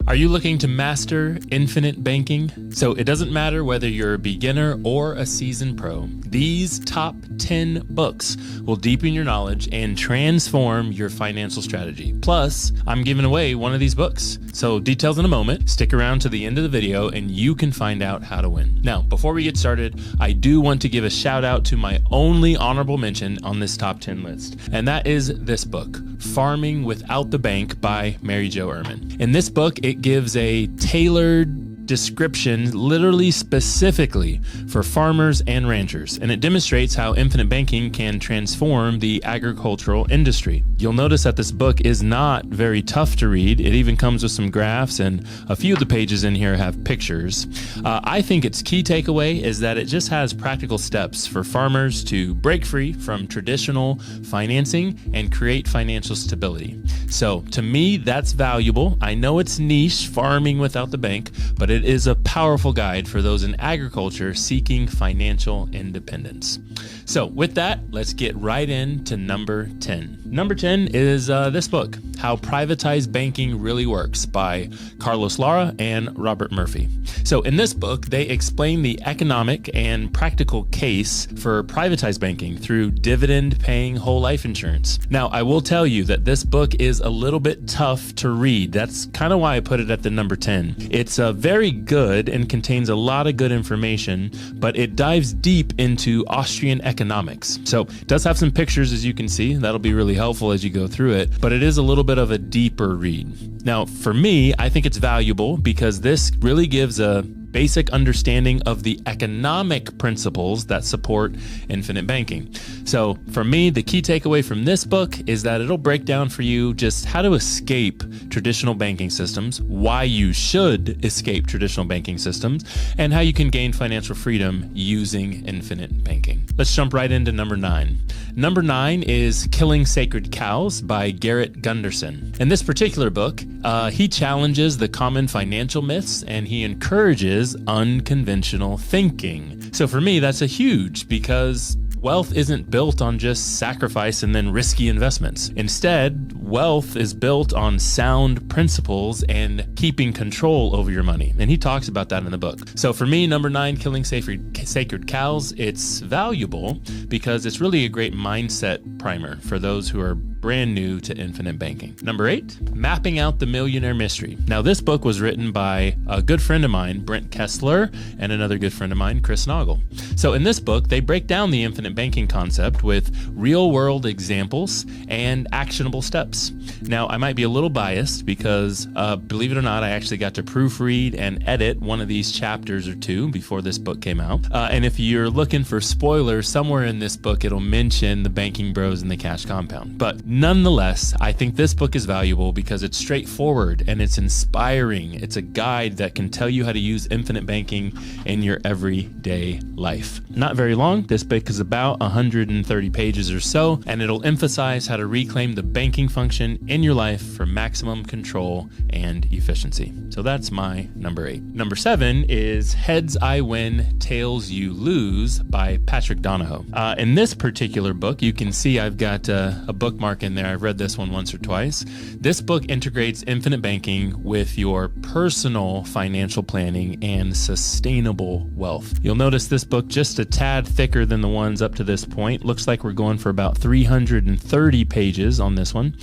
Are you looking to master infinite banking? So it doesn't matter whether you're a beginner or a seasoned pro. These top 10 books will deepen your knowledge and transform your financial strategy. Plus, I'm giving away one of these books. So details in a moment. Stick around to the end of the video and you can find out how to win. Now, before we get started, I do want to give a shout out to my only honorable mention on this top 10 list. And that is this book, Farming Without the Bank by Mary Jo Ehrman. In this book, it gives a tailored description literally specifically for farmers and ranchers, and it demonstrates how infinite banking can transform the agricultural industry. You'll notice that this book is not very tough to read. It even comes with some graphs, and a few of the pages in here have pictures. I think its key takeaway is that it just has practical steps for farmers to break free from traditional financing and create financial stability. So to me, that's valuable. I know it's niche, farming without the bank, but it is a powerful guide for those in agriculture seeking financial independence. So with that, let's get right into number 10. Number 10 is this book, How Privatized Banking Really Works by Carlos Lara and Robert Murphy. So in this book, they explain the economic and practical case for privatized banking through dividend-paying whole life insurance. Now, I will tell you that this book is a little bit tough to read. That's kind of why I put it at the number 10. It's very good and contains a lot of good information, but it dives deep into Austrian economics. So it does have some pictures, as you can see. That'll be really helpful as you go through it, but it is a little bit of a deeper read. Now, for me, I think it's valuable because this really gives a basic understanding of the economic principles that support infinite banking. So for me, the key takeaway from this book is that it'll break down for you just how to escape traditional banking systems, why you should escape traditional banking systems, and how you can gain financial freedom using infinite banking. Let's jump right into number 9. Number 9 is Killing Sacred Cows by Garrett Gunderson. In this particular book, he challenges the common financial myths and he encourages unconventional thinking. So for me, that's a huge because wealth isn't built on just sacrifice and then risky investments. Instead, wealth is built on sound principles and keeping control over your money. And he talks about that in the book. So for me, number 9, Killing Sacred Cows, it's valuable because it's really a great mindset primer for those who are brand new to infinite banking. Number 8, Mapping Out the Millionaire Mystery. Now, this book was written by a good friend of mine, Brent Kessler, and another good friend of mine, Chris Noggle. So in this book, they break down the infinite banking concept with real-world examples and actionable steps. Now, I might be a little biased because, believe it or not, I actually got to proofread and edit one of these chapters or two before this book came out. And if you're looking for spoilers, somewhere in this book, it'll mention the banking bros and the cash compound. But nonetheless, I think this book is valuable because it's straightforward and it's inspiring. It's a guide that can tell you how to use infinite banking in your everyday life. Not very long. This book is about 130 pages or so, and it'll emphasize how to reclaim the banking function in your life for maximum control and efficiency. So that's my number 8. Number 7 is Heads I Win, Tails You Lose by Patrick Donahoe. In this particular book, you can see I've got a bookmark in there. I've read this one once or twice. This book integrates infinite banking with your personal financial planning and sustainable wealth. You'll notice this book just a tad thicker than the ones up to this point. Looks like we're going for about 330 pages on this one.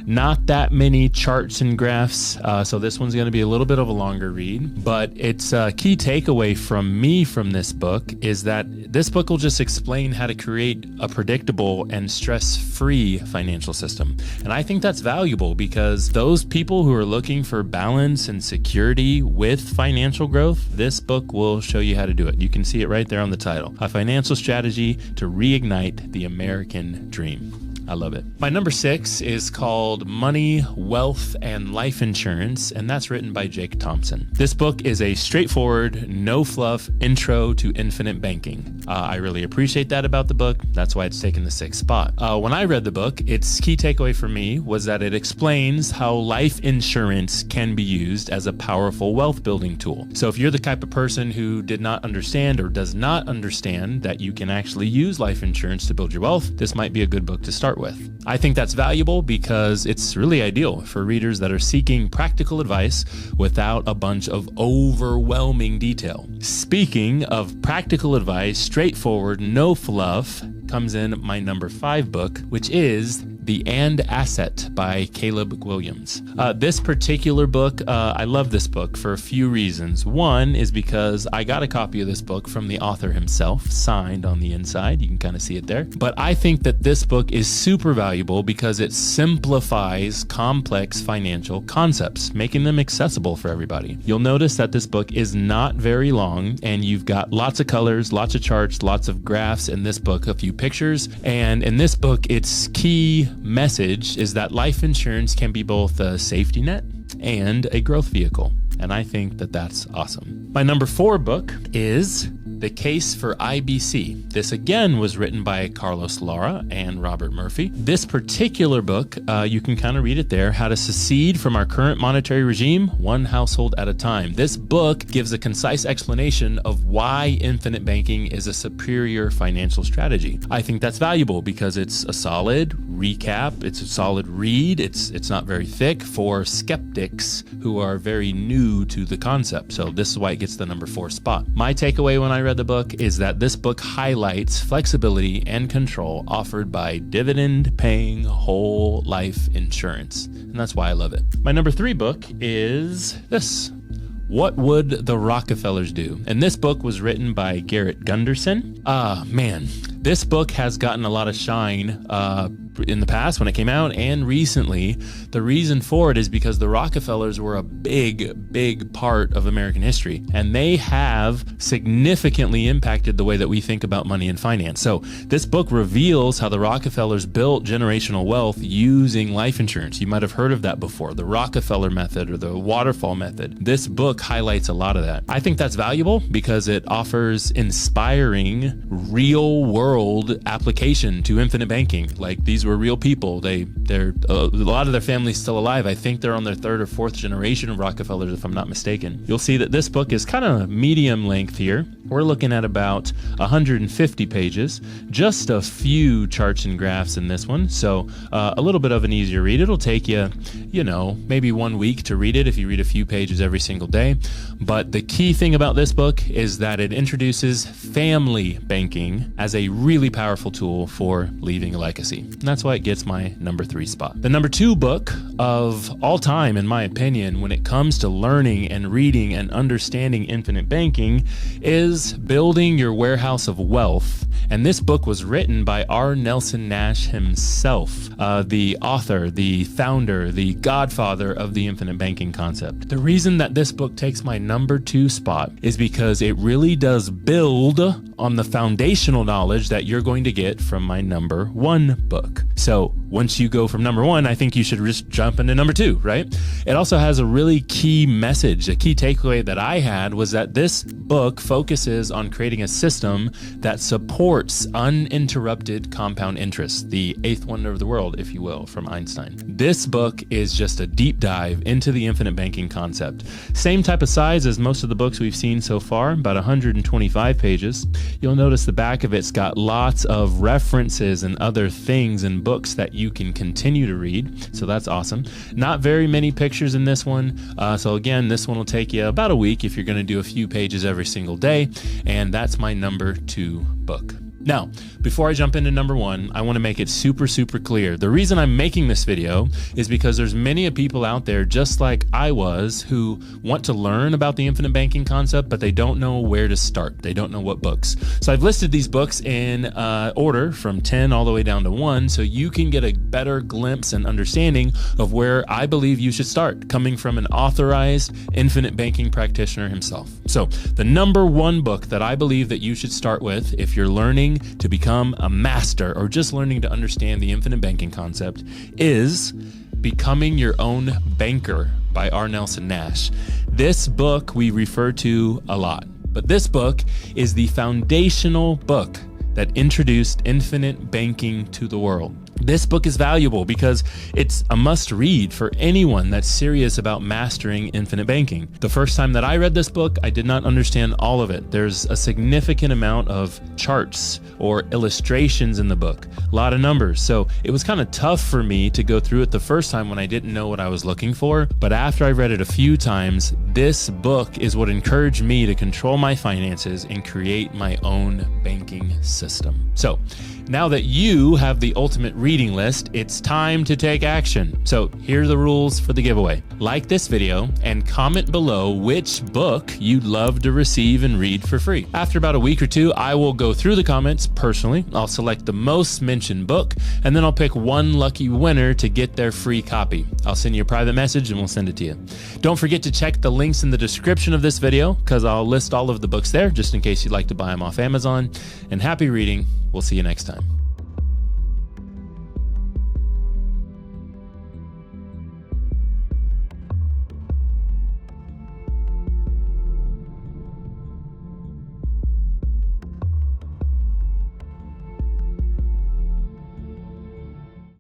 Not that many charts and graphs, so this one's going to be a little bit of a longer read, but its key takeaway from me from this book is that this book will just explain how to create a predictable and stress-free financial system. And I think that's valuable because those people who are looking for balance and security with financial growth, this book will show you how to do it. You can see it right there on the title, A Financial Strategy to Reignite the American Dream. I love it. My number 6 is called Money, Wealth, and Life Insurance, and that's written by Jake Thompson. This book is a straightforward, no-fluff intro to infinite banking. I really appreciate that about the book. That's why it's taken the 6th spot. When I read the book, its key takeaway for me was that it explains how life insurance can be used as a powerful wealth building tool. So if you're the type of person who did not understand or does not understand that you can actually use life insurance to build your wealth, this might be a good book to start start with. I think that's valuable because it's really ideal for readers that are seeking practical advice without a bunch of overwhelming detail. Speaking of practical advice, straightforward, no fluff, comes in my number 5 book, which is The And Asset by Caleb Williams. This particular book, I love this book for a few reasons. One is because I got a copy of this book from the author himself, signed on the inside. You can kind of see it there. But I think that this book is super valuable because it simplifies complex financial concepts, making them accessible for everybody. You'll notice that this book is not very long, and you've got lots of colors, lots of charts, lots of graphs in this book, a few pictures. And in this book, its key message is that life insurance can be both a safety net and a growth vehicle. And I think that that's awesome. My number 4 book is The Case for IBC. This again was written by Carlos Lara and Robert Murphy. This particular book, you can kind of read it there, How to Secede from Our Current Monetary Regime, One Household at a Time. This book gives a concise explanation of why infinite banking is a superior financial strategy. I think that's valuable because it's a solid recap, it's a solid read, it's not very thick for skeptics who are very new to the concept. So this is why it gets the number 4 spot. My takeaway when I read the book is that this book highlights flexibility and control offered by dividend-paying whole life insurance. And that's why I love it. My number 3 book is this. What Would the Rockefellers Do? And this book was written by Garrett Gunderson. Man, this book has gotten a lot of shine in the past when it came out and recently. The reason for it is because the Rockefellers were a big part of American history, and they have significantly impacted the way that we think about money and finance. So this book reveals how the Rockefellers built generational wealth using life insurance. You might have heard of that before, the Rockefeller method or the waterfall method. This book highlights a lot of that. I think that's valuable because it offers inspiring real world application to infinite banking. Like, these were real people. They're a lot of their family's still alive. I think they're on their 3rd or 4th generation of Rockefellers, if I'm not mistaken. You'll see that this book is kind of medium length here. We're looking at about 150 pages, just a few charts and graphs in this one. So a little bit of an easier read. It'll take you, maybe 1 week to read it if you read a few pages every single day. But the key thing about this book is that it introduces family banking as a really powerful tool for leaving a legacy. And that's why it gets my number 3 spot. The number 2 book of all time, in my opinion, when it comes to learning and reading and understanding infinite banking is Building Your Warehouse of Wealth. And this book was written by R. Nelson Nash himself, the author, the founder, the godfather of the infinite banking concept. The reason that this book takes my number 2 spot is because it really does build on the foundational knowledge that you're going to get from my number 1 book. So once you go from number 1, I think you should just jump into number 2, right? It also has a really key message. A key takeaway that I had was that this book focuses on creating a system that supports uninterrupted compound interest, the 8th wonder of the world, if you will, from Einstein. This book is just a deep dive into the infinite banking concept. Same type of size as most of the books we've seen so far, about 125 pages. You'll notice the back of it's got lots of references and other things and books that you can continue to read. So that's awesome. Not very many pictures in this one. So again, this one will take you about a week if you're going to do a few pages every single day. And that's my number 2 book. Now, before I jump into number 1, I want to make it super clear. The reason I'm making this video is because there's many people out there, just like I was, who want to learn about the infinite banking concept, but they don't know where to start. They don't know what books. So I've listed these books in order from 10 all the way down to 1, so you can get a better glimpse and understanding of where I believe you should start, coming from an authorized infinite banking practitioner himself. So the number 1 book that I believe that you should start with if you're learning to become a master or just learning to understand the infinite banking concept is Becoming Your Own Banker by R. Nelson Nash. This book we refer to a lot, but this book is the foundational book that introduced infinite banking to the world. This book is valuable because it's a must read for anyone that's serious about mastering infinite banking. The first time that I read this book, I did not understand all of it. There's a significant amount of charts or illustrations in the book, a lot of numbers. So it was kind of tough for me to go through it the first time when I didn't know what I was looking for. But after I read it a few times, this book is what encouraged me to control my finances and create my own banking system. So now that you have the ultimate reading list, it's time to take action. So here are the rules for the giveaway. Like this video and comment below which book you'd love to receive and read for free. After about a week or two, I will go through the comments personally. I'll select the most mentioned book, and then I'll pick one lucky winner to get their free copy. I'll send you a private message and we'll send it to you. Don't forget to check the links in the description of this video because I'll list all of the books there just in case you'd like to buy them off Amazon. And happy reading. We'll see you next time.